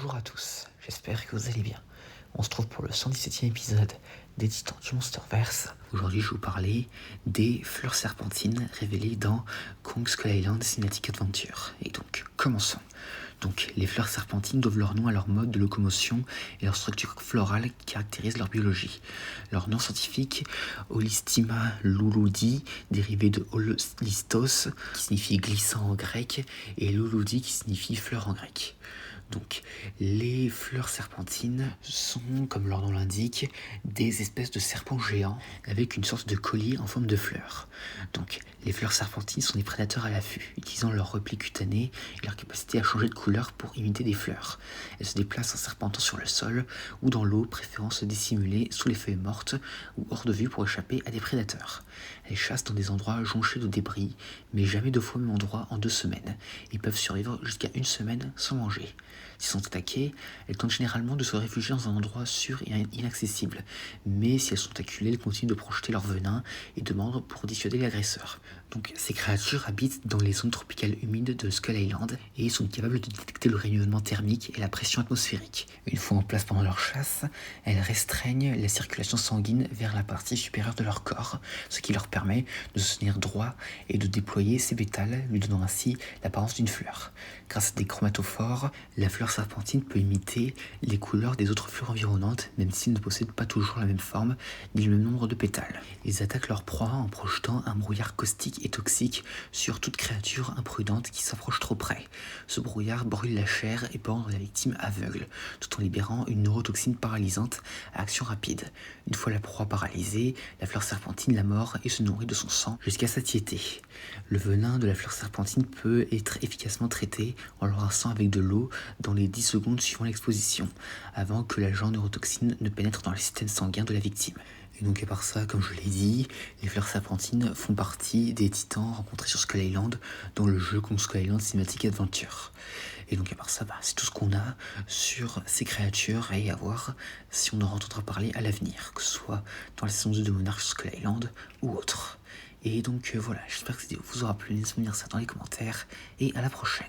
Bonjour à tous, j'espère que vous allez bien. On se trouve pour le 117e épisode des Titans du Monsterverse. Aujourd'hui, je vais vous parler des fleurs serpentines révélées dans Kong Skull Island Cinematic Adventure. Et donc, commençons. Donc, les fleurs serpentines doivent leur nom à leur mode de locomotion et leur structure florale qui caractérise leur biologie. Leur nom scientifique, Holystima luludi, dérivé de holistos, qui signifie glissant en grec, et luludi qui signifie fleur en grec. Donc, les fleurs serpentines sont, comme leur nom l'indique, des espèces de serpents géants avec une sorte de collier en forme de fleur. Donc, les fleurs serpentines sont des prédateurs à l'affût, utilisant leur repli cutané et leur capacité à changer de couleur pour imiter des fleurs. Elles se déplacent en serpentant sur le sol ou dans l'eau, préférant se dissimuler sous les feuilles mortes ou hors de vue pour échapper à des prédateurs. Elles chassent dans des endroits jonchés de débris, mais jamais 2 fois au même endroit en 2 semaines. Ils peuvent survivre jusqu'à 1 semaine sans manger. S'ils sont attaquées, elles tentent généralement de se réfugier dans un endroit sûr et inaccessible. Mais si elles sont acculées, elles continuent de projeter leur venin et de mordre pour dissuader l'agresseur. Donc ces créatures habitent dans les zones tropicales humides de Skull Island et sont capables de détecter le rayonnement thermique et la pression atmosphérique. Une fois en place pendant leur chasse, elles restreignent la circulation sanguine vers la partie supérieure de leur corps, ce qui leur permet de se tenir droit et de déployer ses pétales, lui donnant ainsi l'apparence d'une fleur. Grâce à des chromatophores, la fleur serpentine peut imiter les couleurs des autres fleurs environnantes, même s'ils ne possèdent pas toujours la même forme ni le même nombre de pétales. Ils attaquent leur proie en projetant un brouillard caustique et toxique sur toute créature imprudente qui s'approche trop près. Ce brouillard brûle la chair et peut rendre la victime aveugle, tout en libérant une neurotoxine paralysante à action rapide. Une fois la proie paralysée, la fleur serpentine la mord et se nourrit de son sang jusqu'à satiété. Le venin de la fleur serpentine peut être efficacement traité en le rinçant avec de l'eau dans les 10 secondes suivant l'exposition, avant que l'agent neurotoxine ne pénètre dans le système sanguin de la victime. Et donc à part ça, comme je l'ai dit, les fleurs serpentines font partie des titans rencontrés sur Skull Island dans le jeu Kong Skull Island Cinematic Adventure. Et donc à part ça, c'est tout ce qu'on a sur ces créatures et à voir si on en entendra parler à l'avenir, que ce soit dans la saison 2 de Monarch sur Skull Island ou autre. Et donc voilà, j'espère que cette vidéo vous aura plu, laissez-moi dire ça dans les commentaires et à la prochaine.